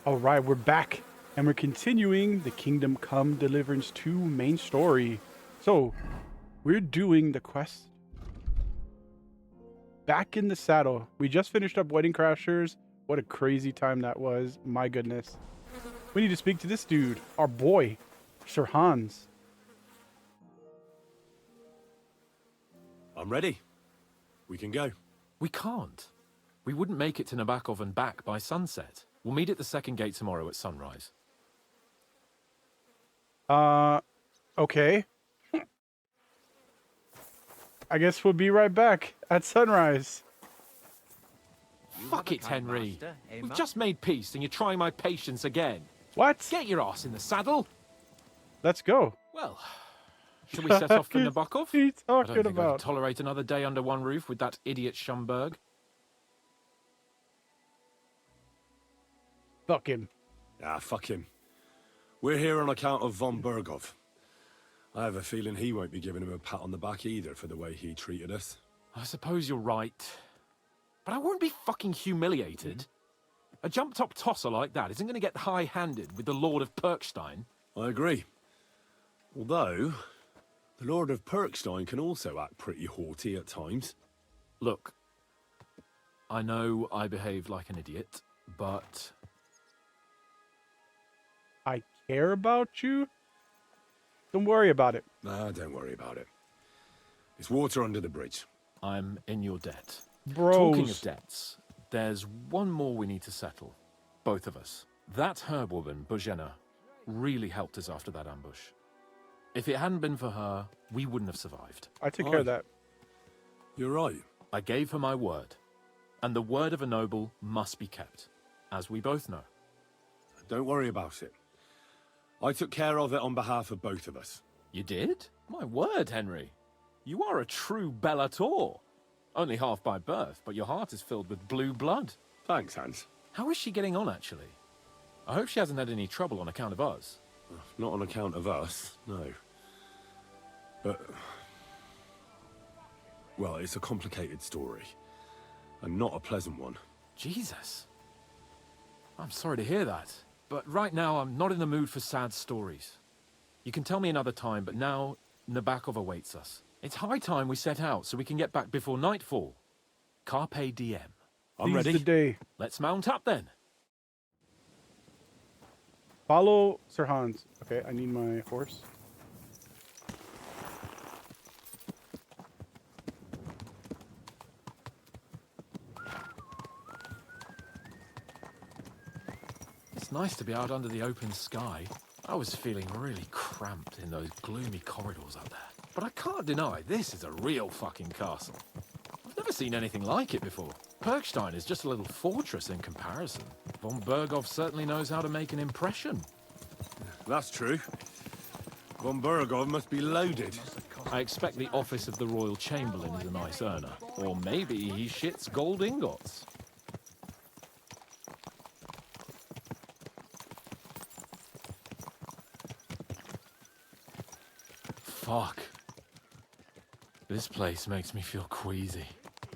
All right, we're back and we're continuing the Kingdom Come Deliverance 2 main story. So, we're doing the quest Back in the Saddle. We just finished up Wedding Crashers. What a crazy time that was. My goodness. We need to speak to this dude, our boy, Sir Hans. I'm ready. We can go. We can't. We wouldn't make it to Nabokov and back by sunset. We'll meet at the second gate tomorrow at sunrise. Okay. I guess we'll be right back at sunrise. Fuck it, Henry. We've just made peace and you're trying my patience again. What? Get your ass in the saddle. Let's go. Well, shall we set off for Nabokov? He's I don't talking think I about. could tolerate another day under one roof with that idiot Schumberg. Fuck him. Ah, fuck him. We're here on account of von Bergov. I have a feeling he won't be giving him a pat on the back either for the way he treated us. I suppose you're right. But I won't be fucking humiliated. A jump-top tosser like that isn't going to get high-handed with the Lord of Perkstein. I agree. Although, the Lord of Perkstein can also act pretty haughty at times. Look, I know I behaved like an idiot, but I care about you? Don't worry about it. Nah, don't worry about it. It's water under the bridge. I'm in your debt. Bros. Talking of debts, there's one more we need to settle. Both of us. That herb woman, Bozhena, really helped us after that ambush. If it hadn't been for her, we wouldn't have survived. I took care of that. You're right. I gave her my word. And the word of a noble must be kept, as we both know. Don't worry about it. I took care of it on behalf of both of us. You did? My word, Henry. You are a true Bellator. Only half by birth, but your heart is filled with blue blood. Thanks, Hans. How is she getting on, actually? I hope she hasn't had any trouble on account of us. Not on account of us, no. But... well, it's a complicated story. And not a pleasant one. Jesus. I'm sorry to hear that. But right now, I'm not in the mood for sad stories. You can tell me another time, but now, Nabokov awaits us. It's high time we set out so we can get back before nightfall. Carpe diem. I'm Seize ready. the day. Let's mount up then. Follow Sir Hans. Okay, I need my horse. It's nice to be out under the open sky. I was feeling really cramped in those gloomy corridors up there. But I can't deny this is a real fucking castle. I've never seen anything like it before. Perkstein is just a little fortress in comparison. Von Bergov certainly knows how to make an impression. That's true. Von Bergov must be loaded. I expect the office of the Royal Chamberlain is a nice earner. Or maybe he shits gold ingots. Fuck. This place makes me feel queasy.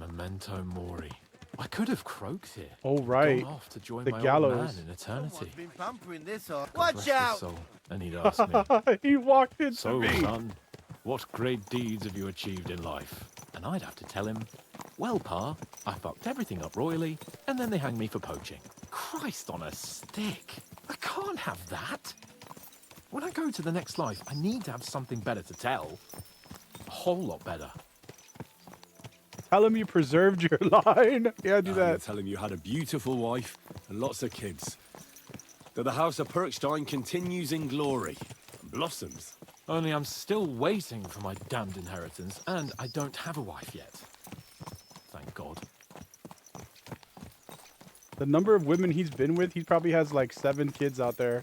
Memento mori. I could have croaked here. Oh, right. Gone off to join The my gallows. old man in eternity. Been pampering this God Watch rest his out! soul. And he'd ask me, He walked into so me. son, what great deeds have you achieved in life? And I'd have to tell him, well, Pa, I fucked everything up royally, and then they hanged me for poaching. Christ on a stick. I can't have that. When I go to the next life, I need to have something better to tell. A whole lot better. Tell him you preserved your line. Yeah, do You that. tell him you had a beautiful wife and lots of kids. That the House of Perkstein continues in glory and blossoms. Only I'm still waiting for my damned inheritance, and I don't have a wife yet. Thank God. The number of women he's been with, he probably has like 7 kids out there.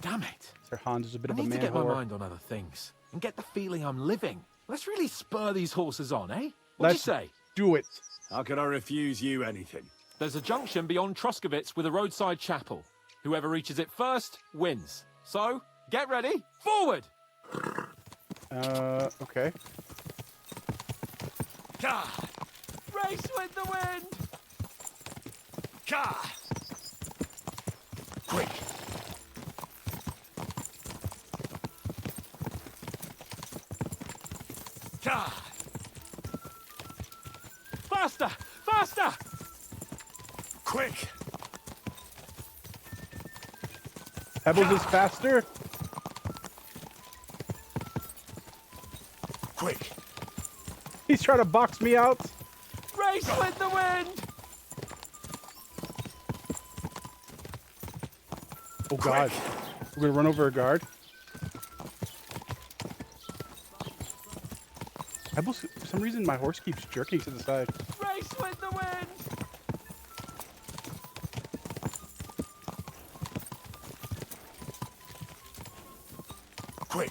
Damn it. Sir Hans is a bit I of a need to man get my whore. mind on other things and get the feeling I'm living. Let's really spur these horses on, eh? What do you Let's say? do it. How can I refuse you anything? There's a junction beyond Troskovitz with a roadside chapel. Whoever reaches it first wins. So, get ready. Forward! Okay. Race with the wind! Quick! Pebbles is faster. Quick! He's trying to box me out. Race with the wind! Oh God, we're gonna run over a guard. Pebbles, for some reason my horse keeps jerking to the side. Race with the wind! Quick!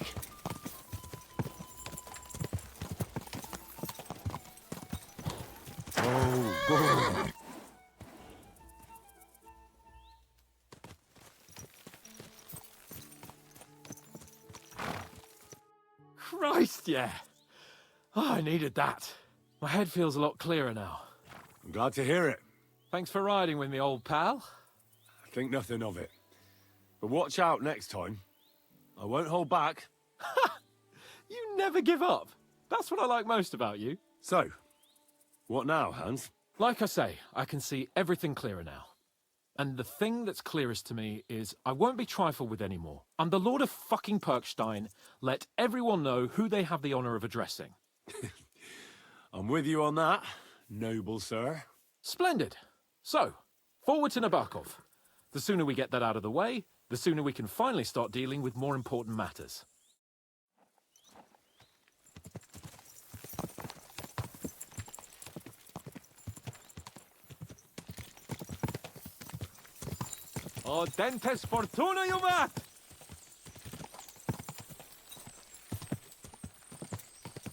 Oh, whoa. Christ, yeah. Oh, I needed that. My head feels a lot clearer now. I'm glad to hear it. Thanks for riding with me, old pal. Think nothing of it. But watch out next time. I won't hold back. You never give up. That's what I like most about you. So, what now, Hans? Like I say, I can see everything clearer now. And the thing that's clearest to me is I won't be trifled with anymore. I'm the Lord of fucking Perkstein. Let everyone know who they have the honor of addressing. I'm with you on that, noble sir. Splendid. So, forward to Nabokov. The sooner we get that out of the way, the sooner we can finally start dealing with more important matters. O dentes fortuna juvat!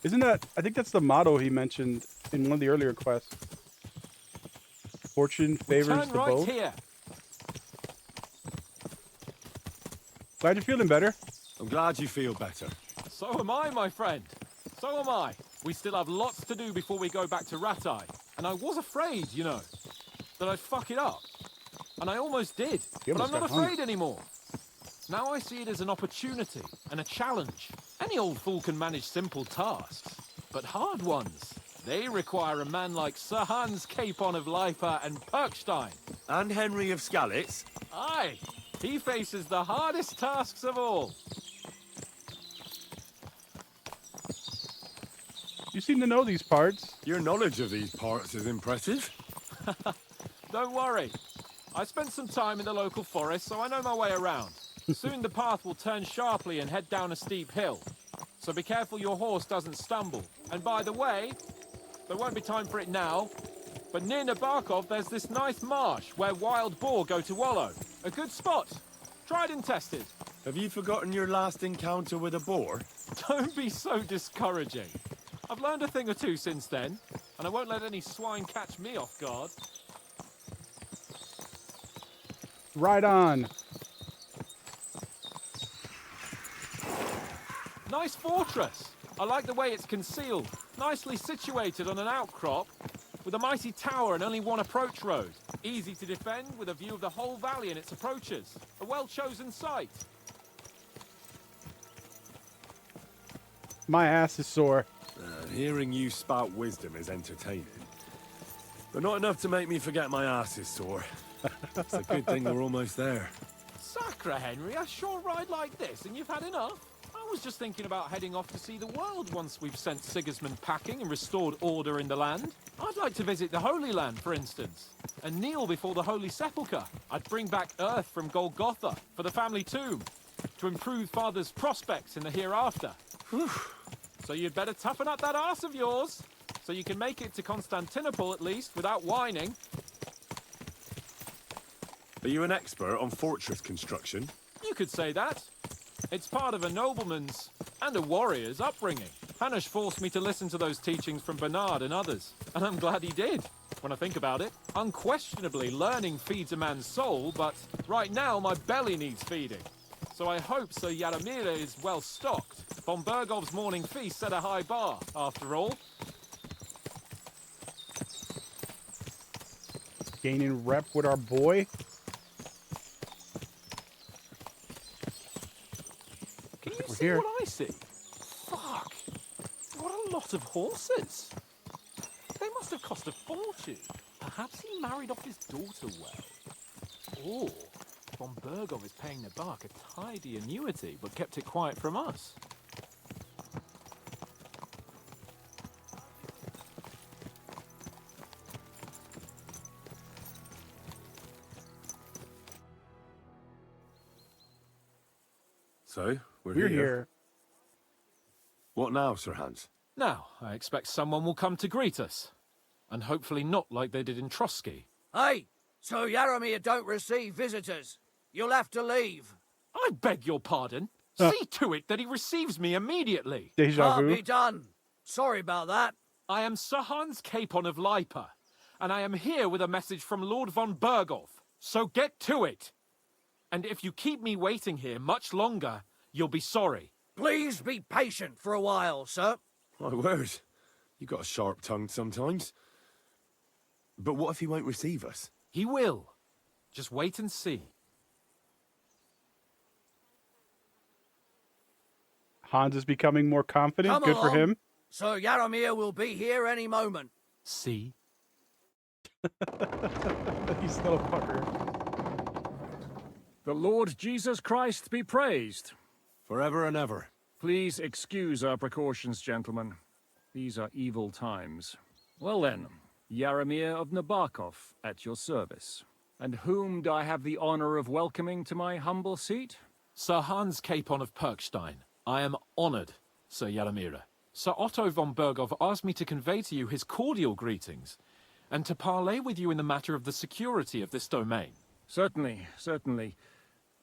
Isn't that? I think that's the motto he mentioned in one of the earlier quests. Fortune favors Turn the right bold. here. Glad you're feeling better. I'm glad you feel better. So am I, my friend. So am I. We still have lots to do before we go back to Ratai. And I was afraid, you know, that I'd fuck it up. And I almost did. You But I'm almost not got hung. afraid anymore. Now I see it as an opportunity and a challenge. Any old fool can manage simple tasks. But hard ones, they require a man like Sir Hans Capon of Leipa and Perkstein. And Henry of Skalitz. Aye, he faces the hardest tasks of all. You seem to know these parts. Your knowledge of these parts is impressive. Don't worry. I spent some time in the local forest, so I know my way around. Soon the path will turn sharply and head down a steep hill. So be careful your horse doesn't stumble. And by the way, there won't be time for it now, but near Nabokov there's this nice marsh where wild boar go to wallow. A good spot. Tried and tested. Have you forgotten your last encounter with a boar? Don't be so discouraging. I've learned a thing or two since then, and I won't let any swine catch me off guard. Right on. Nice fortress. I like the way it's concealed. Nicely situated on an outcrop, with a mighty tower and only one approach road. Easy to defend with a view of the whole valley and its approaches. A well-chosen site. My ass is sore. Hearing you spout wisdom is entertaining. But not enough to make me forget my ass is sore. It's a good thing we're almost there. Sacra, Henry, a short ride like this and you've had enough? I was just thinking about heading off to see the world once we've sent Sigismund packing and restored order in the land. I'd like to visit the Holy Land, for instance, and kneel before the Holy Sepulchre. I'd bring back earth from Golgotha for the family tomb, to improve Father's prospects in the hereafter. Whew. So you'd better toughen up that arse of yours, so you can make it to Constantinople at least without whining. Are you an expert on fortress construction? You could say that. It's part of a nobleman's and a warrior's upbringing. Hanush forced me to listen to those teachings from Bernard and others, and I'm glad he did. When I think about it, unquestionably learning feeds a man's soul, but right now my belly needs feeding. So I hope Sir Yaramira is well stocked. Von Bergov's morning feast set a high bar, after all. Gaining rep with our boy. Can you We're see here. what I see? Fuck. What a lot of horses. They must have cost a fortune. Perhaps he married off his daughter well. Or von Bergov is paying Nabak a tidy annuity, but kept it quiet from us. So, we're We're here. here. What now, Sir Hans? Now, I expect someone will come to greet us. And hopefully not like they did in Trotsky. Hey, so Yaromir don't receive visitors. You'll have to leave. I beg your pardon. See to it that he receives me immediately. Deja Can't vu. be done. Sorry about that. I am Sir Hans Capon of Lipa, and I am here with a message from Lord von Bergov. So get to it. And if you keep me waiting here much longer, you'll be sorry. Please be patient for a while, sir. My word. You got a sharp tongue sometimes. But what if he won't receive us? He will. Just wait and see. Hans is becoming more confident. Come Good for along. him. So Yaromir will be here any moment. See? He's still a fucker. The Lord Jesus Christ be praised. Forever and ever. Please excuse our precautions, gentlemen. These are evil times. Well then, Yaromir of Nabakov at your service. And whom do I have the honor of welcoming to my humble seat? Sir Hans Capon of Perkstein. I am honored, Sir Yaromir. Sir Otto von Bergov asked me to convey to you his cordial greetings, and to parley with you in the matter of the security of this domain. Certainly, certainly.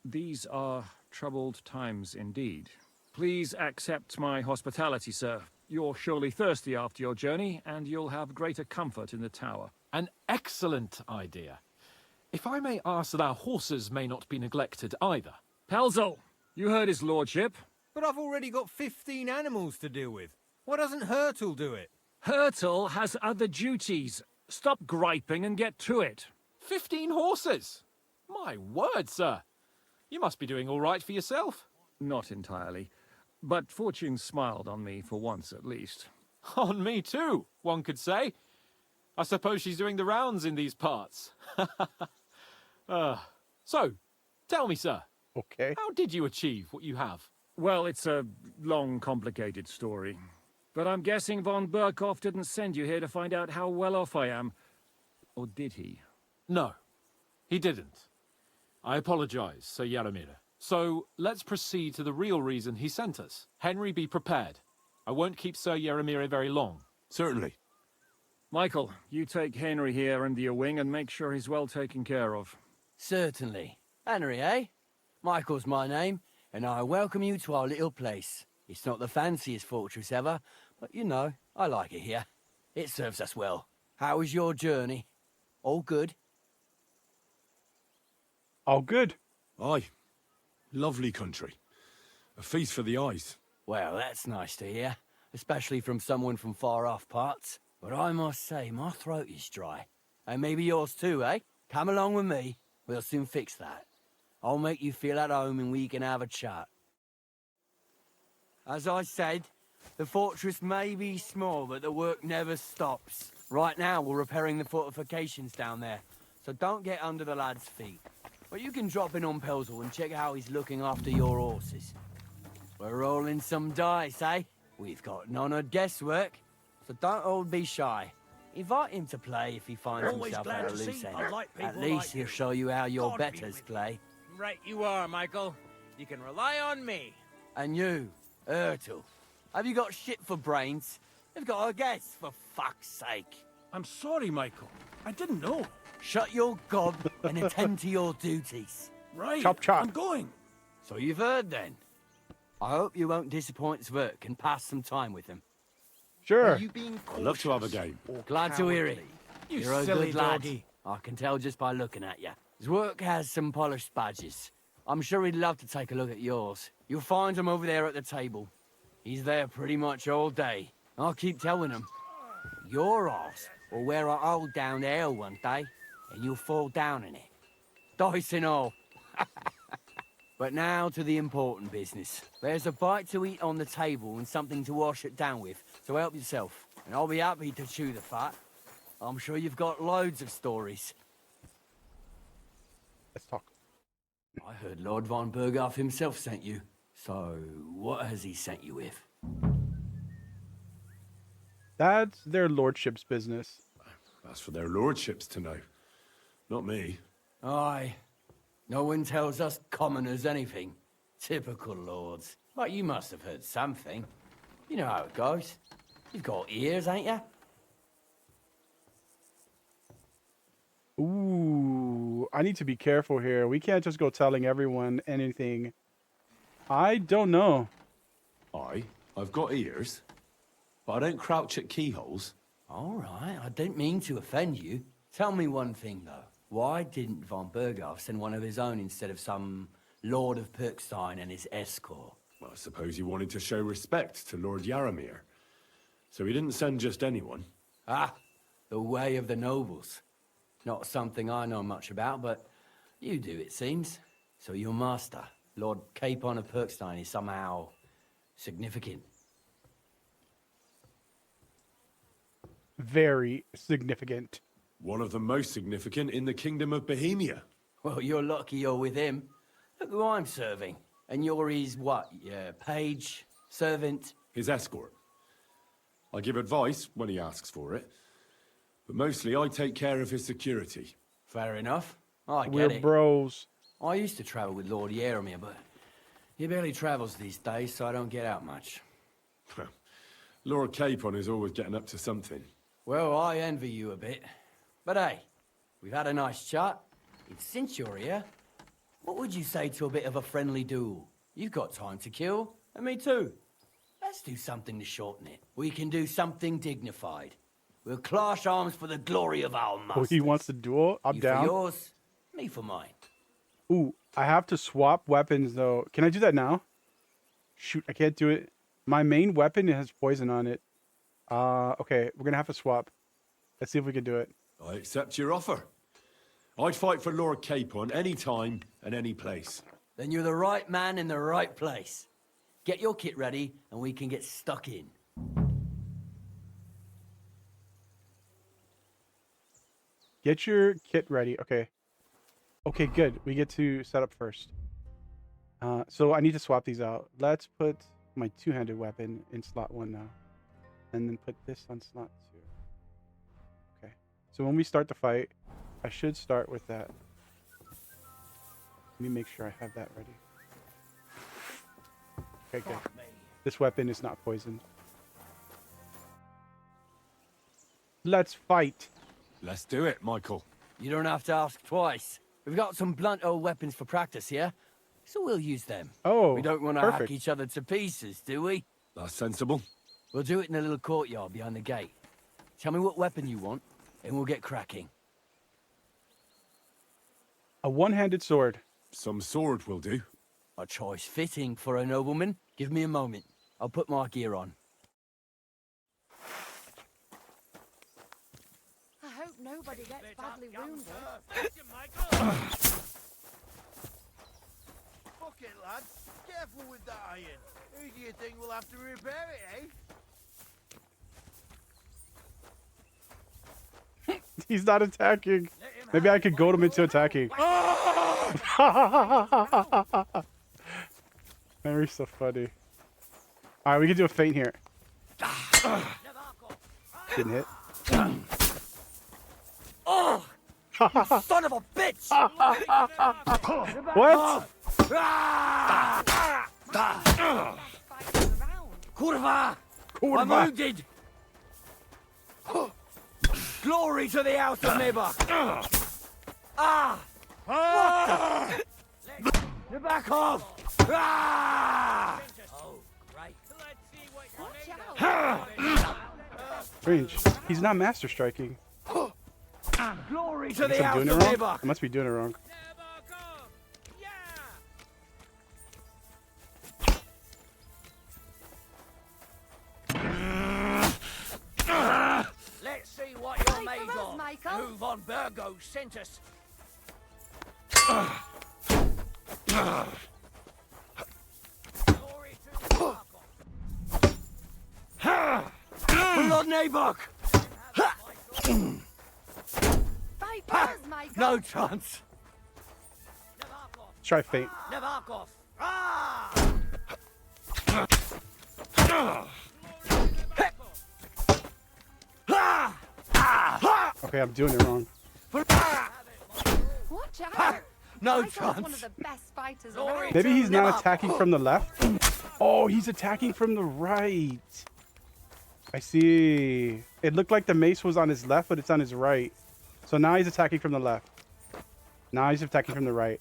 These are troubled times indeed. Please accept my hospitality, sir. You're surely thirsty after your journey, and you'll have greater comfort in the tower. An excellent idea. If I may ask that our horses may not be neglected either. Pelzel, you heard his lordship. But I've already got 15 animals to deal with. Why doesn't Hurtle do it? Hurtle has other duties. Stop griping and get to it. 15 horses! My word, sir. You must be doing all right for yourself. Not entirely. But fortune smiled on me for once at least. On me too, one could say. I suppose she's doing the rounds in these parts. So, tell me, sir, Okay. how did you achieve what you have? Well, it's a long, complicated story. But I'm guessing von Berkov didn't send you here to find out how well off I am. Or did he? No, he didn't. I apologize, Sir Yaromir. So, let's proceed to the real reason he sent us. Henry, be prepared. I won't keep Sir Yaromir very long. Certainly. Michael, you take Henry here under your wing and make sure he's well taken care of. Certainly. Henry, eh? Michael's my name, and I welcome you to our little place. It's not the fanciest fortress ever, but you know, I like it here. It serves us well. How was your journey? All good? All good. Aye. Lovely country. A feast for the eyes. Well, that's nice to hear, especially from someone from far-off parts. But I must say, my throat is dry. And maybe yours too, eh? Come along with me. We'll soon fix that. I'll make you feel at home and we can have a chat. As I said, the fortress may be small, but the work never stops. Right now, we're repairing the fortifications down there, so don't get under the lad's feet. But you can drop in on Pelzel and check how he's looking after your horses. We're rolling some dice, eh? We've got none of guesswork, so don't all be shy. Invite him to play if he finds Always himself glad at a to loose see end. I like At people least like he'll you. show you how your God be betters with you. play. Right you are, Michael. You can rely on me. And you, Ertul, have you got shit for brains? You've got a guess, for fuck's sake. I'm sorry, Michael. I didn't know. Shut your gob and attend to your duties. Right. Chop, chop. I'm going. So you've heard then. I hope you won't disappoint Zwerk and pass some time with him. Sure. You being I'd love to have a game. Glad to hear it. You You're a silly good lad. doggy. I can tell just by looking at you. Zwerk has some polished badges. I'm sure he'd love to take a look at yours. You'll find him over there at the table. He's there pretty much all day. I'll keep telling him. Your arse will wear a hole down the hill one day, and you'll fall down in it. Dice and all. But now to the important business. There's a bite to eat on the table and something to wash it down with, so help yourself. And I'll be happy to chew the fat. I'm sure you've got loads of stories. Let's talk. I heard Lord von Berghoff himself sent you. So, what has he sent you with? That's their lordship's business. That's for their lordships to know. Not me. Aye. No one tells us commoners anything. Typical lords. But you must have heard something. You know how it goes. You've got ears, ain't you? Ooh, I need to be careful here. We can't just go telling everyone anything. I don't know. I've got ears, but I don't crouch at keyholes. All right, I didn't mean to offend you. Tell me one thing, though. Why didn't von Berghoff send one of his own instead of some Lord of Pirkstein and his escort? Well, I suppose he wanted to show respect to Lord Yaramir. So he didn't send just anyone. Ah, the way of the nobles. Not something I know much about, but you do, it seems. So your master, Lord Capon of Pirkstein, is somehow significant. Very significant. One of the most significant in the Kingdom of Bohemia. Well, you're lucky you're with him. Look who I'm serving. And you're his, what, page, servant? His escort. I give advice when he asks for it, but mostly I take care of his security. Fair enough. I We're get it. bros. I used to travel with Lord Yaramir, but he barely travels these days, so I don't get out much. Lord Capon is always getting up to something. Well, I envy you a bit. But hey, we've had a nice chat. And since you're here, what would you say to a bit of a friendly duel? You've got time to kill, and me too. Let's do something to shorten it. We can do something dignified. We'll clash arms for the glory of our Oh, masters. he wants to duel? I'm You down. for yours, me for mine. Ooh, I have to swap weapons though. Can I do that now? Shoot, I can't do it. My main weapon has poison on it. Okay, we're gonna have to swap. Let's see if we can do it. I accept your offer. I'd fight for Lord Capon any time and any place. Then you're the right man in the right place. Get your kit ready, and we can get stuck in. Get your kit ready. Okay. Okay, good. We get to set up first. So I need to swap these out. Let's put my two-handed weapon in slot 1 now. And then put this on slot 2. Okay. So when we start the fight, I should start with that. Let me make sure I have that ready. Okay, good. This weapon is not poisoned. Let's fight. Let's do it, Michael. You don't have to ask twice. We've got some blunt old weapons for practice here, so we'll use them. Oh, we don't want to hack perfect. each other to pieces, do we? That's sensible. We'll do it in a little courtyard behind the gate. Tell me what weapon you want, and we'll get cracking. A one-handed sword. Some sword will do. A choice fitting for a nobleman. Give me a moment. I'll put my gear on. I hope nobody gets badly wounded. Fuck it, lad. Careful with that iron. Who do you think will have to repair it, eh? He's not attacking. Maybe I could goad him into attacking. Mary's so funny. Alright, we can do a feint here. Didn't hit. Oh! Son of a bitch! What? Kurva! Kurva. I'm wounded! Glory to the house of Nebach! Ah! What the? You're back off! Ah! Oh, great. Watch out. Strange. He's not master striking. Glory to I guess the I'm house doing of it wrong. Nebach! I must be doing it wrong. Let's see what you're Wait made for us, of. Michael. Who von Burgo sent us. Glory to the Lord Nebach! Michael. No chance. Let's try fate. Navarkov! Okay, I'm doing it wrong. Watch out. No Michael's one of chance. the best fighters around. Maybe he's not attacking from the left. Oh, he's attacking from the right. I see. It looked like the mace was on his left, but it's on his right. So now he's attacking from the left. Now he's attacking from the right.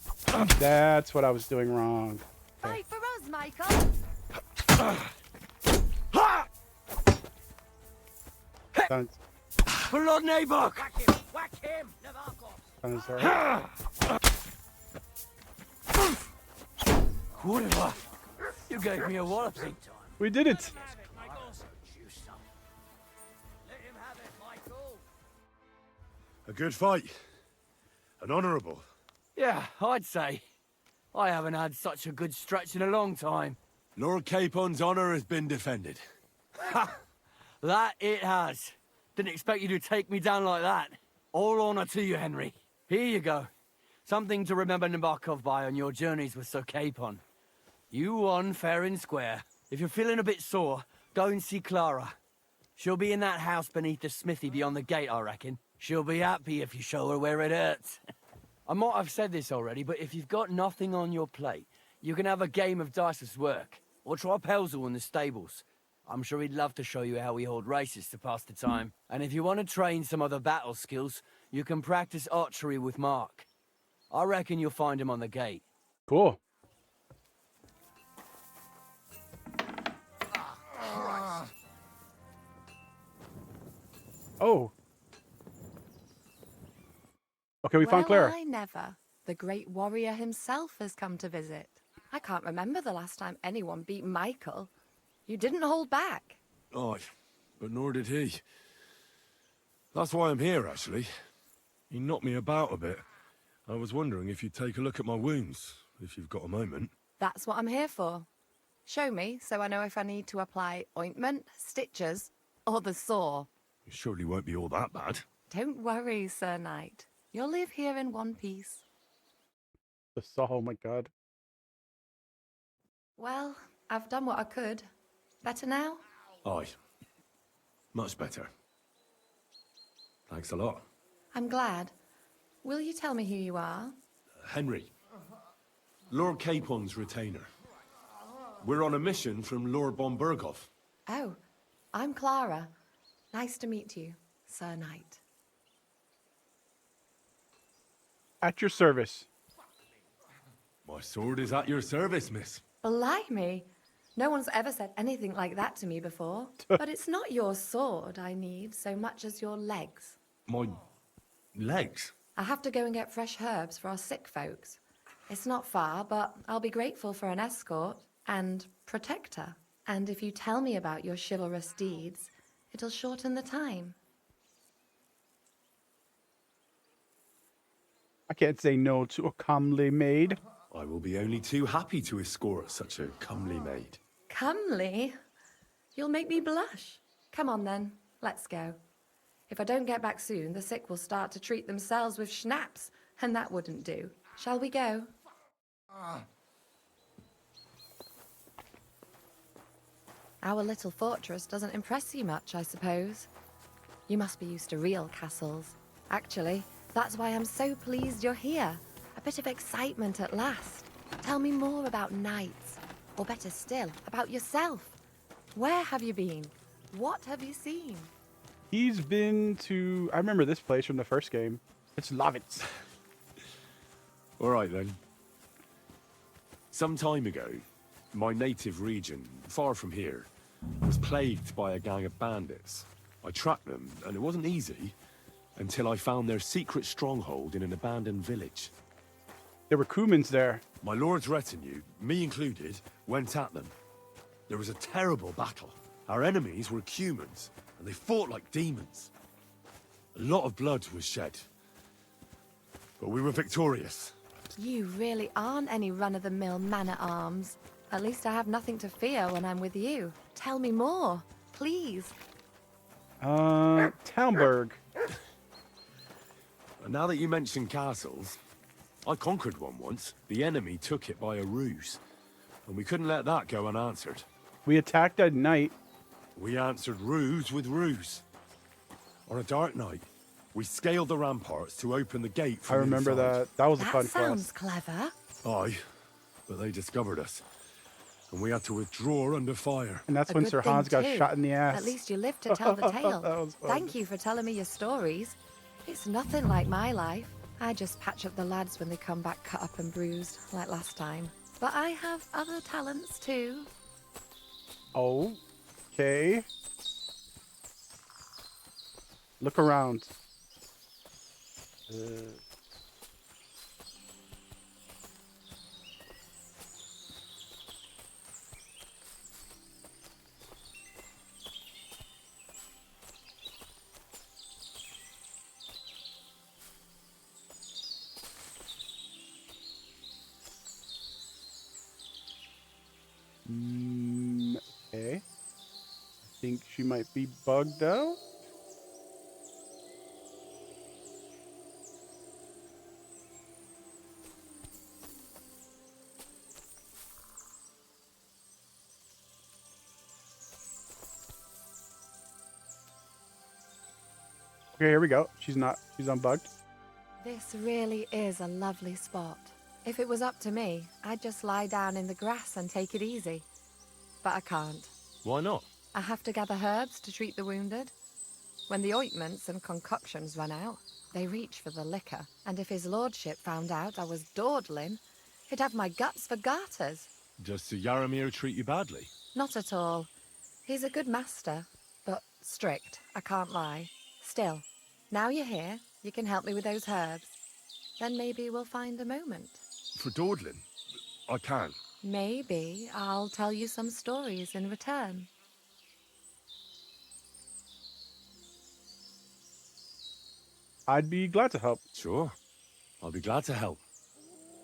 That's what I was doing wrong. Fight for us, Michael. Sounds, Blood neighbor. Whack him! Navarkov! sounds alright. Whatever. You gave me a walloping. We did it. Let him have it, Michael! A good fight. An honourable. Yeah, I'd say. I haven't had such a good stretch in a long time. Lord Capon's honour has been defended. That it has. Didn't expect you to take me down like that. All honor to you, Henry. Here you go. Something to remember Nabokov by on your journeys with Sir Capon. You won fair and square. If you're feeling a bit sore, go and see Clara. She'll be in that house beneath the smithy beyond the gate, I reckon. She'll be happy if you show her where it hurts. I might have said this already, but if you've got nothing on your plate, you can have a game of dice's work, or try Pelzel in the stables. I'm sure he'd love to show you how we hold races to pass the time. And if you want to train some other battle skills, you can practice archery with Mark. I reckon you'll find him on the gate. Cool. Oh. Okay, we found Clara. Well, I never. The great warrior himself has come to visit. I can't remember the last time anyone beat Michael. You didn't hold back. Aye, but nor did he. That's why I'm here, actually. He knocked me about a bit. I was wondering if you'd take a look at my wounds, if you've got a moment. That's what I'm here for. Show me so I know if I need to apply ointment, stitches, or the saw. It surely won't be all that bad. Don't worry, Sir Knight. You'll live here in one piece. The saw, oh my god. Well, I've done what I could. Better now? Aye. Much better. Thanks a lot. I'm glad. Will you tell me who you are? Henry. Lord Capon's retainer. We're on a mission from Lord Bombergov. Oh, I'm Clara. Nice to meet you, Sir Knight. At your service. My sword is at your service, miss. Blimey! No one's ever said anything like that to me before. But it's not your sword I need so much as your legs. My legs? I have to go and get fresh herbs for our sick folks. It's not far, but I'll be grateful for an escort and protector. And if you tell me about your chivalrous deeds, it'll shorten the time. I can't say no to a comely maid. I will be only too happy to escort such a comely maid. Comely? You'll make me blush. Come on then, let's go. If I don't get back soon, the sick will start to treat themselves with schnapps, and that wouldn't do. Shall we go? Our little fortress doesn't impress you much, I suppose. You must be used to real castles. Actually, that's why I'm so pleased you're here. A bit of excitement at last. Tell me more about knights, or better still, about yourself. Where have you been? What have you seen? He's been to... I remember this place from the first game. It's Lovitz. All right, then. Some time ago, my native region, far from here, was plagued by a gang of bandits. I tracked them, and it wasn't easy, until I found their secret stronghold in an abandoned village. There were Cumans there. My lord's retinue, me included, went at them. There was a terrible battle. Our enemies were Cumans, and they fought like demons. A lot of blood was shed. But we were victorious. You really aren't any run-of-the-mill man-at-arms. At least I have nothing to fear when I'm with you. Tell me more, please. Townburg. Now that you mention castles, I conquered one once. The enemy took it by a ruse, and we couldn't let that go unanswered. We attacked at night. We answered ruse with ruse. On a dark night, we scaled the ramparts to open the gate I from remember inside. that. That was a That fun sounds quest. clever. Aye, but they discovered us, and we had to withdraw under fire. And that's A when good Sir thing Hans got too. shot in the ass. At least you lived to tell the tale. That was fun. Thank you for telling me your stories. It's nothing like my life. I just patch up the lads when they come back cut up and bruised, like last time. But I have other talents too. Okay. Look around. Okay. I think she might be bugged out. Okay, here we go. She's unbugged. This really is a lovely spot. If it was up to me, I'd just lie down in the grass and take it easy. But I can't. Why not? I have to gather herbs to treat the wounded. When the ointments and concoctions run out, they reach for the liquor. And if his lordship found out I was dawdling, he'd have my guts for garters. Does Sir Yaramir treat you badly? Not at all. He's a good master, but strict, I can't lie. Still, now you're here, you can help me with those herbs. Then maybe we'll find a moment. For dawdling? I can. Maybe I'll tell you some stories in return. I'd be glad to help. Sure. I'll be glad to help.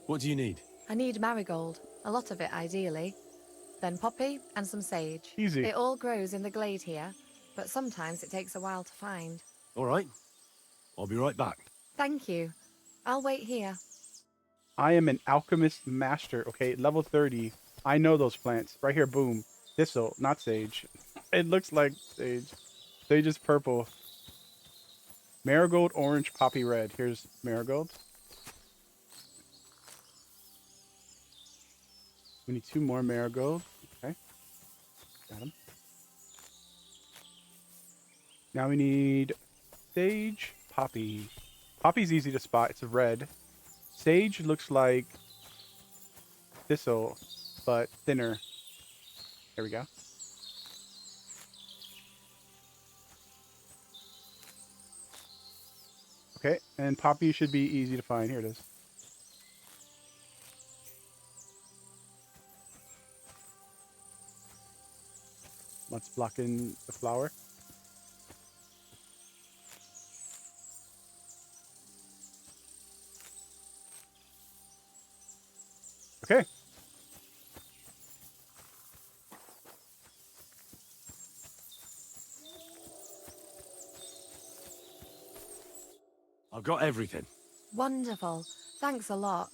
What do you need? I need marigold, a lot of it ideally. Then poppy and some sage. Easy. It all grows in the glade here, but sometimes it takes a while to find. All right. I'll be right back. Thank you. I'll wait here. I am an alchemist master. Okay, level 30. I know those plants. Right here, boom. Thistle, not sage. It looks like sage. Sage is purple. Marigold, orange, poppy, red. Here's marigold. We need 2 more marigold. Okay. Got them. Now we need sage, poppy. Poppy's easy to spot. It's a red. Sage looks like thistle, but thinner. There we go. Okay, and poppy should be easy to find. Here it is. Let's block in the flower. Okay. I've got everything. Wonderful. Thanks a lot.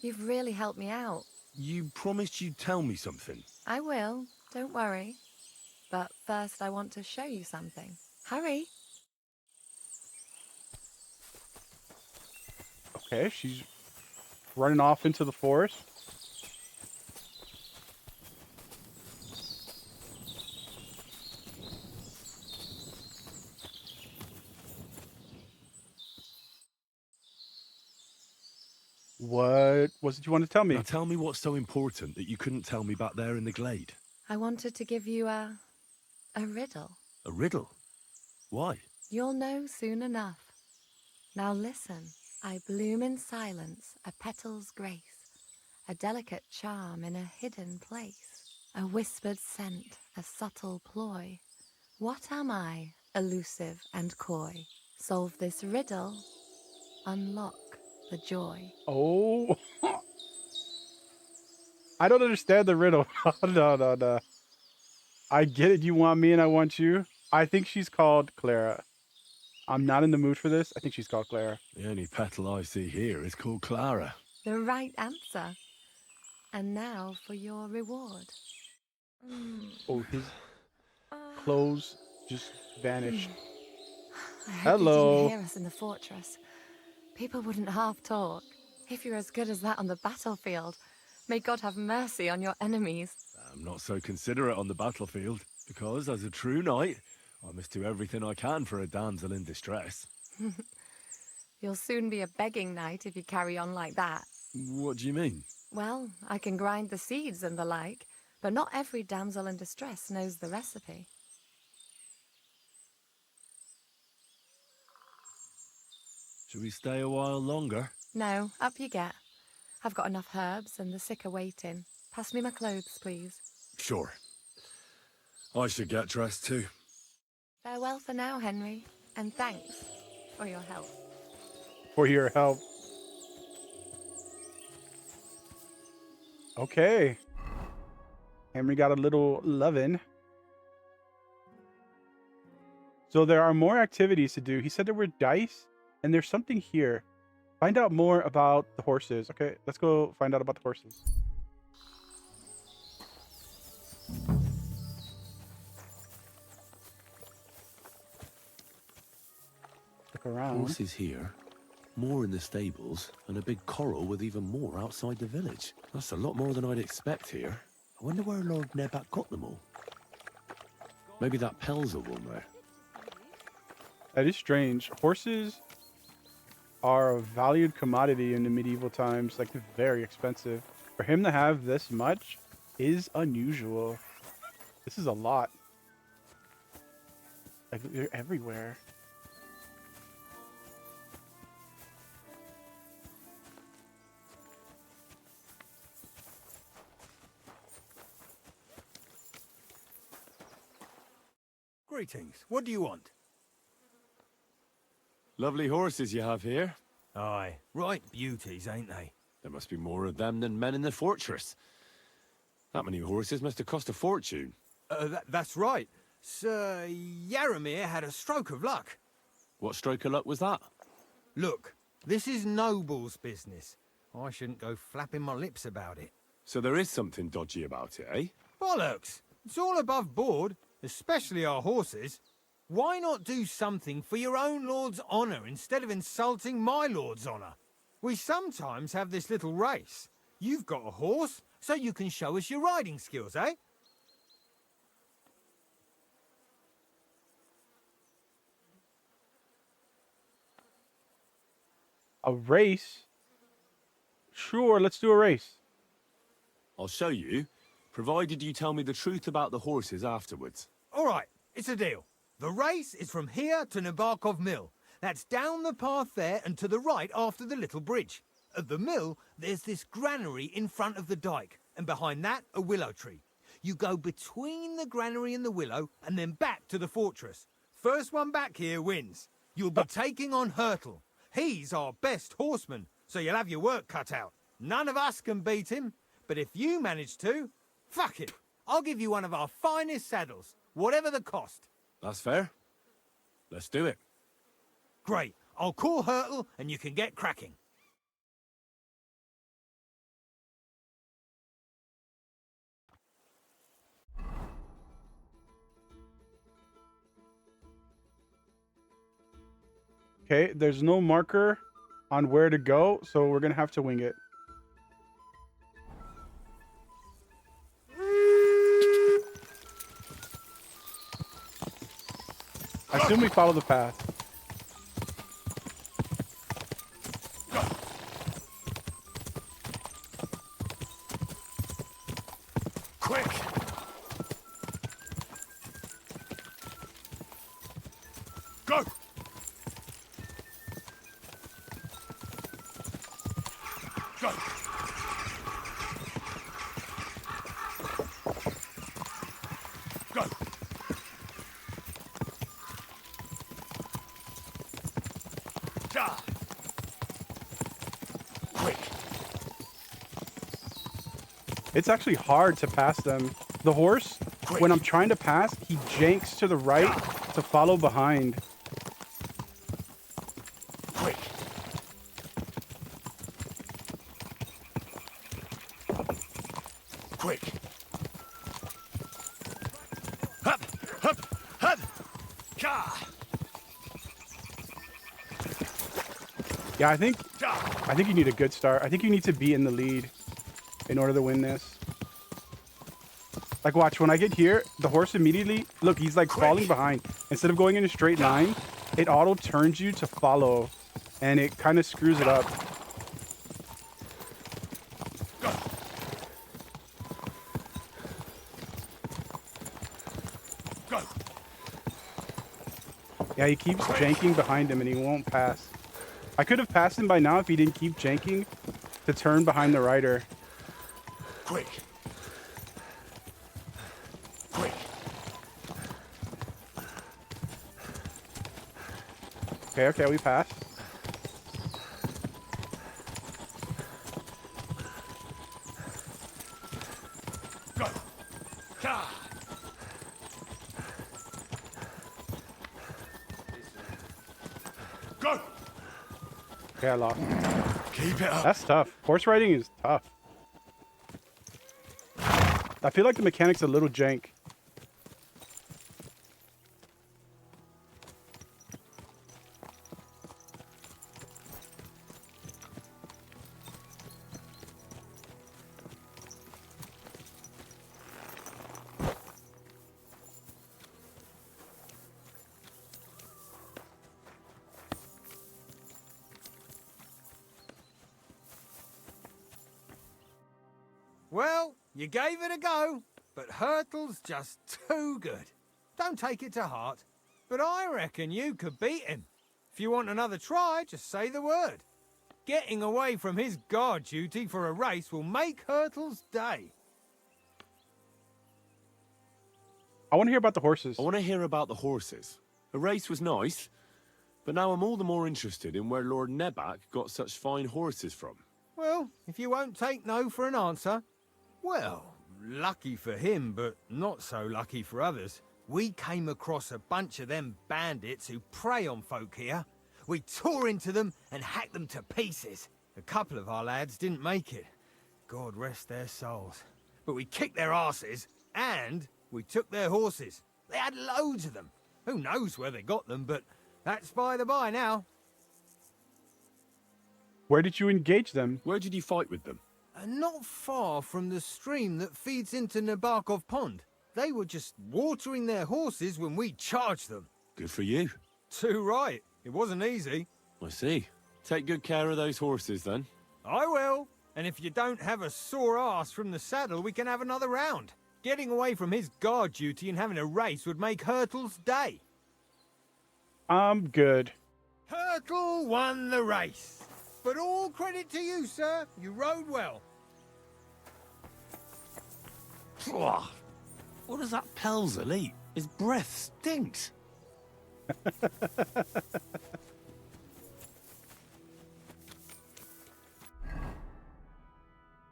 You've really helped me out. You promised you'd tell me something. I will. Don't worry. But first I want to show you something. Hurry. Okay, she's running off into the forest. What was it you wanted to tell me? Now tell me what's so important that you couldn't tell me back there in the glade. I wanted to give you a riddle. A riddle? Why? You'll know soon enough. Now listen. I bloom in silence, a petal's grace, a delicate charm in a hidden place, a whispered scent, a subtle ploy. What am I, elusive and coy? Solve this riddle, unlock the joy. Oh. I don't understand the riddle. No. I get it. You want me and I want you. I think she's called Clara. I'm not in the mood for this. I think she's called Clara. The only petal I see here is called Clara. The right answer. And now for your reward. Oh, his clothes just vanished. I hope they Hello. didn't hear us in the fortress. People wouldn't half talk. If you're as good as that on the battlefield, may God have mercy on your enemies. I'm not so considerate on the battlefield, because as a true knight, I must do everything I can for a damsel in distress. You'll soon be a begging knight if you carry on like that. What do you mean? Well, I can grind the seeds and the like, but not every damsel in distress knows the recipe. Should we stay a while longer? No, up you get. I've got enough herbs and the sick are waiting. Pass me my clothes, please. Sure. I should get dressed too. Farewell for now, Henry, and thanks for your help. For your help. Okay. Henry got a little lovin'. So there are more activities to do. He said there were dice, and there's something here. Find out more about the horses. Okay, let's go find out about the horses. Look around. Horses here, more in the stables, and a big corral with even more outside the village. That's a lot more than I'd expect here. I wonder where Lord Nebat got them all. Maybe that Pelzer one there. That is strange. Horses are a valued commodity in the medieval times, like very expensive. For him to have this much is unusual. This is a lot. Like they're everywhere. Greetings. What do you want? Lovely horses you have here. Aye, right beauties, ain't they? There must be more of them than men in the fortress. That many horses must have cost a fortune. That's right. Sir Yaramir had a stroke of luck. What stroke of luck was that? Look, this is noble's business. I shouldn't go flapping my lips about it. So there is something dodgy about it, eh? Bollocks! It's all above board, especially our horses. Why not do something for your own lord's honour instead of insulting my lord's honour? We sometimes have this little race. You've got a horse, so you can show us your riding skills, eh? A race? Sure, let's do a race. I'll show you, provided you tell me the truth about the horses afterwards. All right, it's a deal. The race is from here to Nabarkov Mill. That's down the path there and to the right after the little bridge. At the mill, there's this granary in front of the dike, and behind that, a willow tree. You go between the granary and the willow, and then back to the fortress. First one back here wins. You'll be taking on Hurtle. He's our best horseman, so you'll have your work cut out. None of us can beat him, but if you manage to, fuck it. I'll give you one of our finest saddles, whatever the cost. That's fair. Let's do it. Great. I'll call Hurtle and you can get cracking. Okay, there's no marker on where to go, so we're gonna have to wing it. I assume we follow the path. Quick! Go! Go! Go! Ja! Quick! It's actually hard to pass them. The horse, when I'm trying to pass, he janks to the right to follow behind. Quick. Hup, hup, hup. Ka. Yeah, I think you need a good start. I think you need to be in the lead in order to win this. Like, watch, when I get here, the horse immediately, look, he's like falling behind. Instead of going in a straight line, it auto turns you to follow, and it kind of screws it up. Yeah, he keeps janking behind him, and he won't pass. I could have passed him by now if he didn't keep janking to turn behind the rider. Quick. Quick. Okay, we passed. Go. Ka. Go. Okay, I lost. Keep it up. That's tough. Horse riding is tough. I feel like the mechanic's a little jank. Well, you gave it a go, but Hurtle's just too good. Don't take it to heart, but I reckon you could beat him. If you want another try, just say the word. Getting away from his guard duty for a race will make Hurtle's day. I want to hear about the horses. I want to hear about the horses. The race was nice, but now I'm all the more interested in where Lord Nebac got such fine horses from. Well, if you won't take no for an answer, well, lucky for him, but not so lucky for others. We came across a bunch of them bandits who prey on folk here. We tore into them and hacked them to pieces. A couple of our lads didn't make it. God rest their souls. But we kicked their asses, and we took their horses. They had loads of them. Who knows where they got them, but that's by the by now. Where did you engage them? Where did you fight with them? Not far from the stream that feeds into Nabokov Pond. They were just watering their horses when we charged them. Good for you. Too right. It wasn't easy. I see. Take good care of those horses, then. I will. And if you don't have a sore ass from the saddle, we can have another round. Getting away from his guard duty and having a race would make Hurtle's day. I'm good. Hurtle won the race. But all credit to you, sir. You rode well. What does that Pelzel eat? His breath stinks.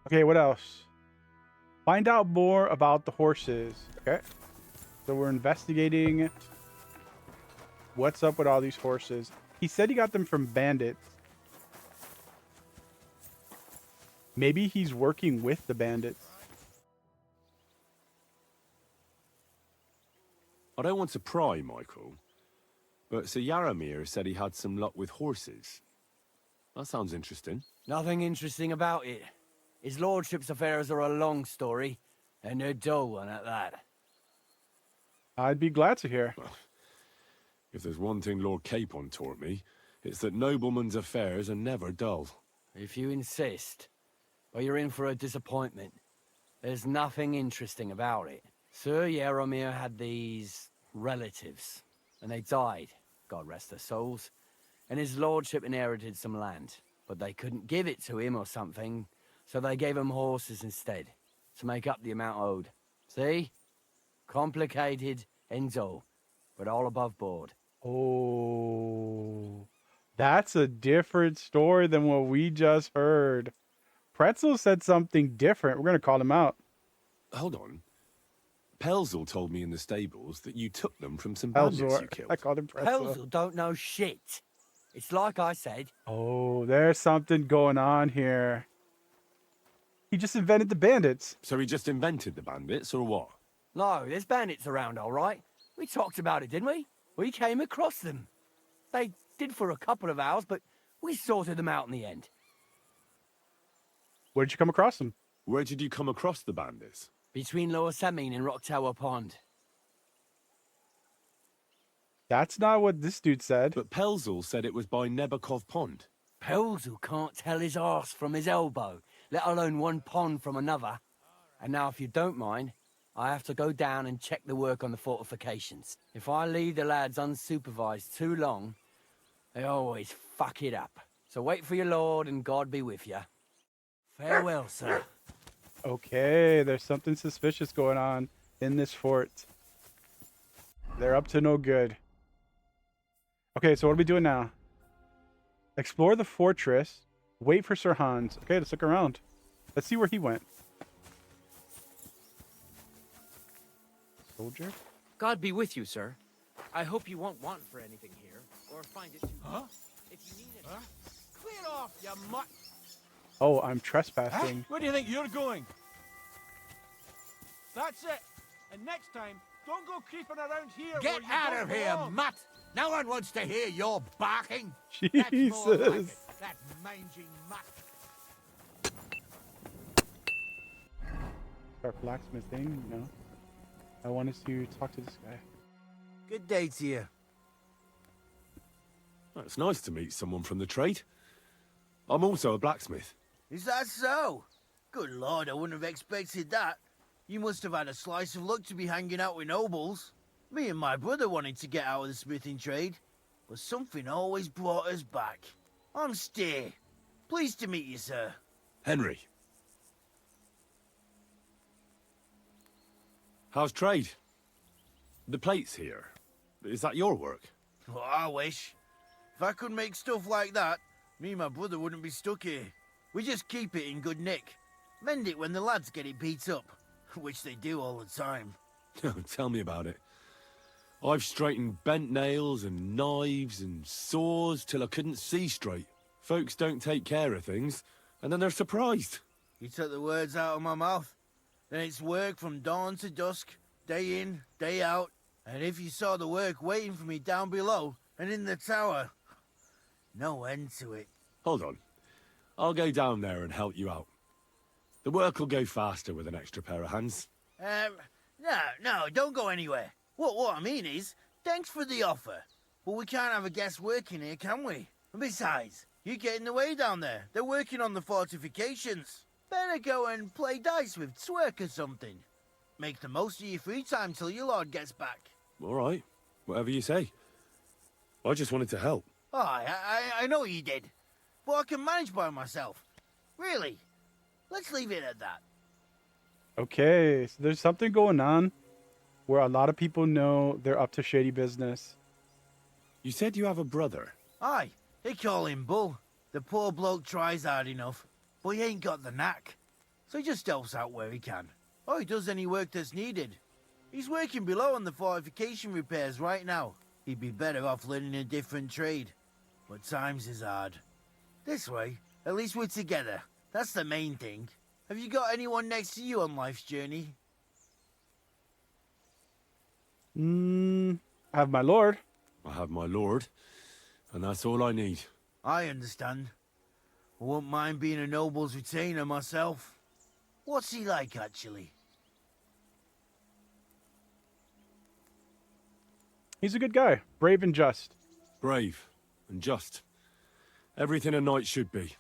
Okay, what else? Find out more about the horses. Okay. So we're investigating what's up with all these horses. He said he got them from bandits. Maybe he's working with the bandits. I don't want to pry, Michael, but Sir Yaramir said he had some luck with horses. That sounds interesting. Nothing interesting about it. His lordship's affairs are a long story, and a dull one at that. I'd be glad to hear. If there's one thing Lord Capon taught me, it's that noblemen's affairs are never dull. If you insist, well, you're in for a disappointment. There's nothing interesting about it. Sir Yaramir had these relatives, and they died, God rest their souls, and his lordship inherited some land, but they couldn't give it to him or something, so they gave him horses instead, to make up the amount owed. See? Complicated and dull, but all above board. Oh, that's a different story than what we just heard. Pretzel said something different. We're going to call him out. Hold on. Pelzel told me in the stables that you took them from some bandits you Pelzor. killed. I called him Pretzel. Pelzel don't know shit. It's like I said. Oh, there's something going on here. He just invented the bandits. So he just invented the bandits, or what? No, there's bandits around, all right. We talked about it, didn't we? We came across them. They did for a couple of hours, but we sorted them out in the end. Where'd you come across him? Where did you come across the bandits? Between Lower Samine and Rock Tower Pond. That's not what this dude said. But Pelzel said it was by Nebakov Pond. Pelzel can't tell his arse from his elbow, let alone one pond from another. And now, if you don't mind, I have to go down and check the work on the fortifications. If I leave the lads unsupervised too long, they always fuck it up. So wait for your lord, and God be with you. Farewell, sir. Okay, there's something suspicious going on in this fort. They're up to no good. Okay, so what are we doing now? Explore the fortress. Wait for Sir Hans. Okay, let's look around. Let's see where he went. Soldier? God be with you, sir. I hope you won't want for anything here, or find it too... Huh? If you need it... Huh? Clear off, you mutt! Oh, I'm trespassing. Where do you think you're going? That's it. And next time, don't go creeping around here. Get where you out don't of here, belong. mutt! No one wants to hear your barking. That's more like Jesus. it, that mangy mutt. Start blacksmithing, you know. I wanted to talk to this guy. Good day to you. Well, it's nice to meet someone from the trade. I'm also a blacksmith. Is that so? Good lord, I wouldn't have expected that. You must have had a slice of luck to be hanging out with nobles. Me and my brother wanted to get out of the smithing trade, but something always brought us back. I'm Steer. Pleased to meet you, sir. Henry. How's trade? The plates here. Is that your work? Well, I wish. If I could make stuff like that, me and my brother wouldn't be stuck here. We just keep it in good nick. Mend it when the lads get it beat up, which they do all the time. Tell me about it. I've straightened bent nails and knives and saws till I couldn't see straight. Folks don't take care of things, and then they're surprised. You took the words out of my mouth. Then it's work from dawn to dusk, day in, day out. And if you saw the work waiting for me down below and in the tower, no end to it. Hold on. I'll go down there and help you out. The work will go faster with an extra pair of hands. No, don't go anywhere. What I mean is, thanks for the offer. But we can't have a guest working here, can we? And besides, you get in the way down there. They're working on the fortifications. Better go and play dice with Twerk or something. Make the most of your free time till your lord gets back. All right. Whatever you say. I just wanted to help. Oh, I know you did. But I can manage by myself. Really. Let's leave it at that. Okay, so there's something going on where a lot of people know they're up to shady business. You said you have a brother. Aye, they call him Bull. The poor bloke tries hard enough, but he ain't got the knack. So he just helps out where he can. Or he does any work that's needed. He's working below on the fortification repairs right now. He'd be better off learning a different trade. But times is hard. This way, at least we're together. That's the main thing. Have you got anyone next to you on life's journey? I have my lord. I have my lord, and that's all I need. I understand. I won't mind being a noble's retainer myself. What's he like, actually? He's a good guy, brave and just. Brave and just. Everything a knight should be.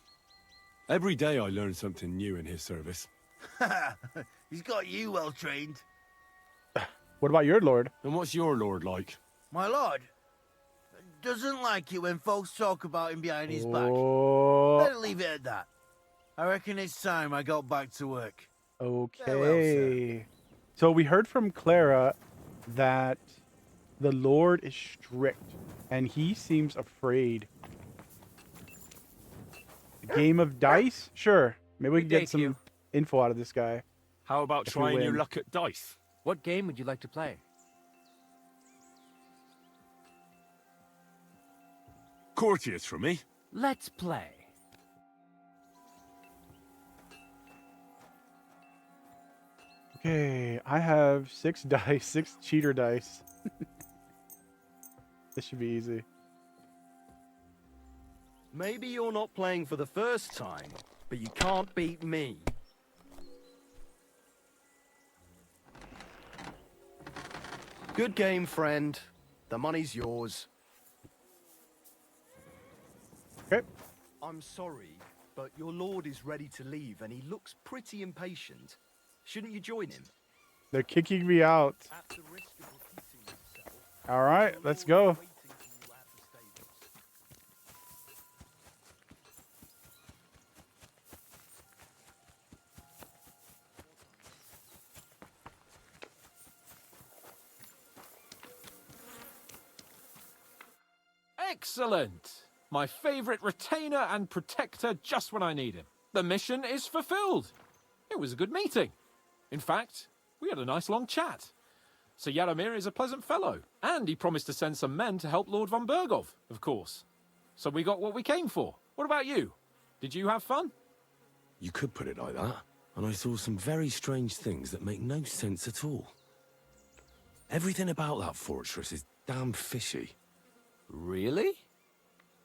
Every day I learn something new in his service. He's got you well trained. What about your lord? And what's your lord like? My lord doesn't like it when folks talk about him behind his back. Oh, Better leave it at that. I reckon it's time I got back to work. okay. So we heard from Clara that the lord is strict and he seems afraid. A game of dice? Sure. Maybe we can Good day get to some you. info out of this guy. How about If we trying your win. luck at dice? What game would you like to play? Courteous from me. Let's play. Okay, I have 6 dice, 6 cheater dice. This should be easy. Maybe you're not playing for the first time, but you can't beat me. Good game, friend. The money's yours. Okay. I'm sorry, but your lord is ready to leave and he looks pretty impatient. Shouldn't you join him? They're kicking me out. At the risk of repeating yourself, All right, let's go. waiting for you at the stables. Excellent! My favorite retainer and protector just when I need him. The mission is fulfilled. It was a good meeting. In fact, we had a nice long chat. Sir Yaramir is a pleasant fellow, and he promised to send some men to help Lord von Bergov, of course. So we got what we came for. What about you? Did you have fun? You could put it like that. And I saw some very strange things that make no sense at all. Everything about that fortress is damn fishy. Really?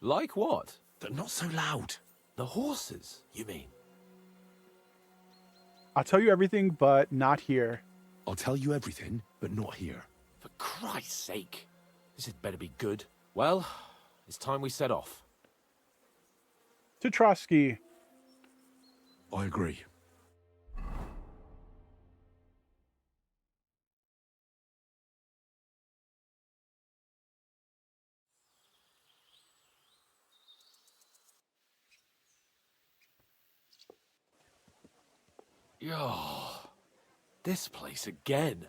Like what? But not so loud. The horses, you mean? I'll tell you everything, but not here. I'll tell you everything, but not here. For Christ's sake. This had better be good. Well, it's time we set off. To Trotsky. I agree. Oh, this place again.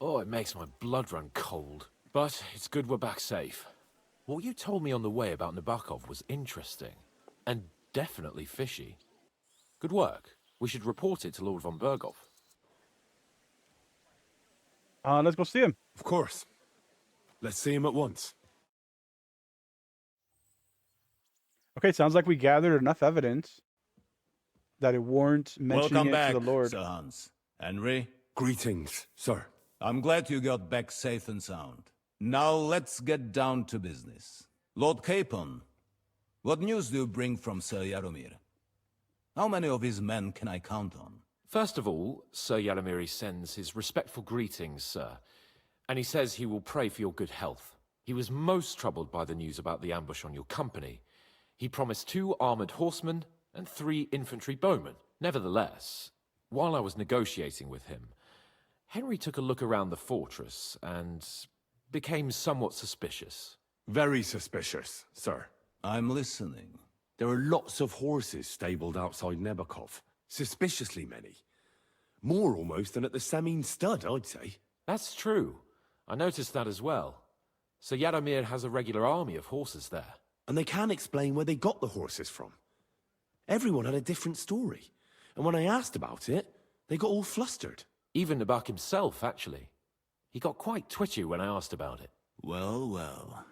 Oh, it makes my blood run cold. But it's good we're back safe. What you told me on the way about Nabokov was interesting. And definitely fishy. Good work. We should report it to Lord von Bergov. Let's go see him. Of course. Let's see him at once. Okay, sounds like we gathered enough evidence that it warrants mentioning Welcome it back, to the Lord. Sir Hans. Henry, Greetings, sir. I'm glad you got back safe and sound. Now let's get down to business. Lord Capon, what news do you bring from Sir Yaromir? How many of his men can I count on? First of all, Sir Yaramiri sends his respectful greetings, sir. And he says he will pray for your good health. He was most troubled by the news about the ambush on your company. He promised 2 armored horsemen and 3 infantry bowmen. Nevertheless, while I was negotiating with him, Henry took a look around the fortress and became somewhat suspicious. Very suspicious, sir. I'm listening. There are lots of horses stabled outside Nebakov. Suspiciously many. More almost than at the Samin stud, I'd say. That's true. I noticed that as well. Sir Yaramir has a regular army of horses there. And they can't explain where they got the horses from. Everyone had a different story. And when I asked about it, they got all flustered. Even Nabak himself, actually. He got quite twitchy when I asked about it. Well, well.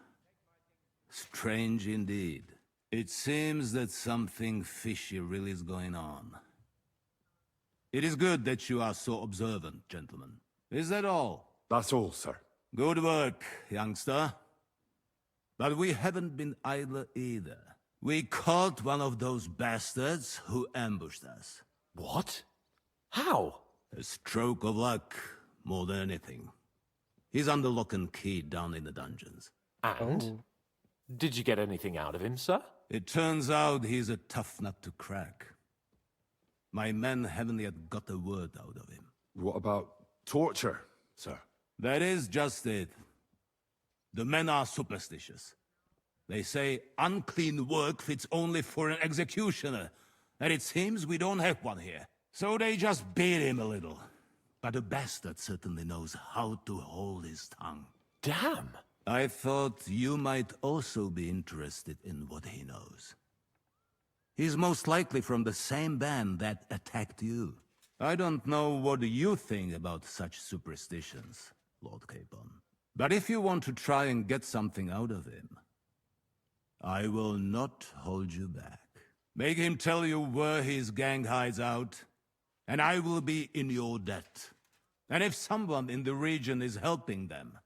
Strange indeed. It seems that something fishy really is going on. It is good that you are so observant, gentlemen. Is that all? That's all, sir. Good work, youngster. But we haven't been idle either. We caught one of those bastards who ambushed us. What? How? A stroke of luck, more than anything. He's under lock and key down in the dungeons. And? Did you get anything out of him, sir? It turns out he's a tough nut to crack. My men haven't yet got a word out of him. What about torture, sir? That is just it. The men are superstitious. They say unclean work fits only for an executioner, and it seems we don't have one here. So they just beat him a little. But the bastard certainly knows how to hold his tongue. Damn! I thought you might also be interested in what he knows. He's most likely from the same band that attacked you. I don't know what you think about such superstitions, Lord Capon. But if you want to try and get something out of him, I will not hold you back. Make him tell you where his gang hides out, and I will be in your debt. And if someone in the region is helping them,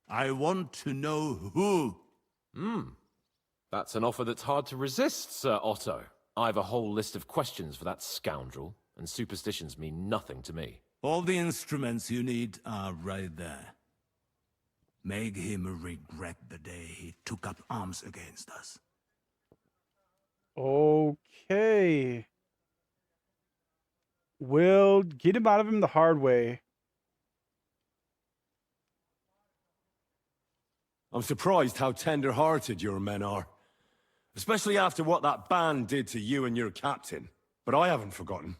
I want to know who. That's an offer that's hard to resist, Sir Otto. I've a whole list of questions for that scoundrel, and superstitions mean nothing to me. All the instruments you need are right there. Make him regret the day he took up arms against us. Okay. We'll get him out of him the hard way. I'm surprised how tender-hearted your men are. Especially after what that band did to you and your captain. But I haven't forgotten.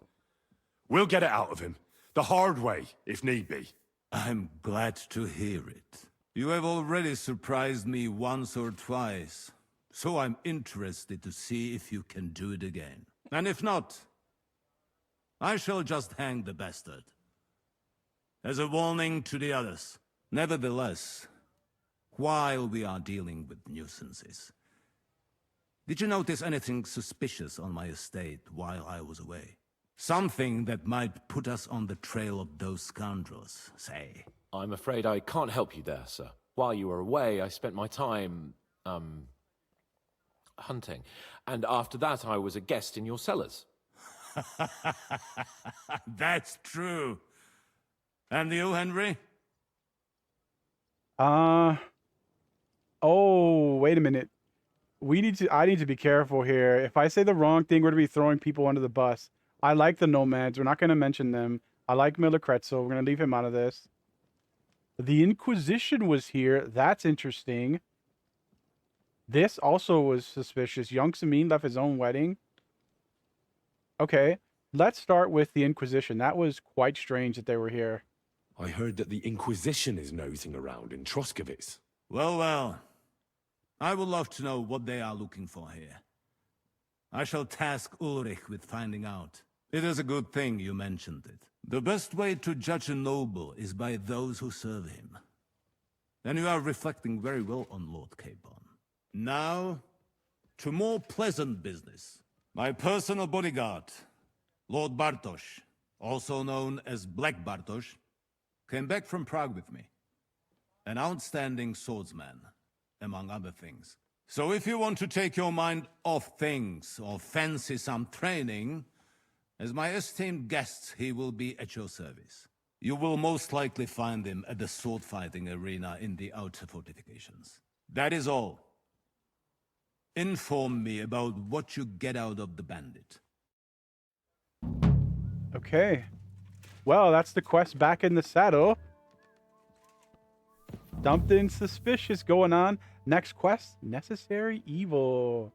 We'll get it out of him. The hard way, if need be. I'm glad to hear it. You have already surprised me once or twice, so I'm interested to see if you can do it again. And if not, I shall just hang the bastard. As a warning to the others. Nevertheless, while we are dealing with nuisances, did you notice anything suspicious on my estate while I was away? Something that might put us on the trail of those scoundrels, say. I'm afraid I can't help you there, sir. While you were away, I spent my time, hunting. And after that, I was a guest in your cellars. That's true. And you, Henry? Oh, wait a minute. I need to be careful here. If I say the wrong thing, we're going to be throwing people under the bus. I like the nomads. We're not going to mention them. I like Miller Kretzel. We're going to leave him out of this. The Inquisition was here. That's interesting. This also was suspicious. Young Samin left his own wedding. Okay, let's start with the Inquisition. That was quite strange that they were here. I heard that the Inquisition is nosing around in Troskowitz. Well. I would love to know what they are looking for here. I shall task Ulrich with finding out. It is a good thing you mentioned it. The best way to judge a noble is by those who serve him. And you are reflecting very well on Lord Capon. Now, to more pleasant business. My personal bodyguard, Lord Bartosz, also known as Black Bartosz, came back from Prague with me. An outstanding swordsman, among other things. So if you want to take your mind off things or fancy some training, as my esteemed guest, he will be at your service. You will most likely find him at the sword-fighting arena in the outer fortifications. That is all. Inform me about what you get out of the bandit. Okay. Well, that's the quest back in the saddle. Something suspicious going on. Next quest, Necessary Evil.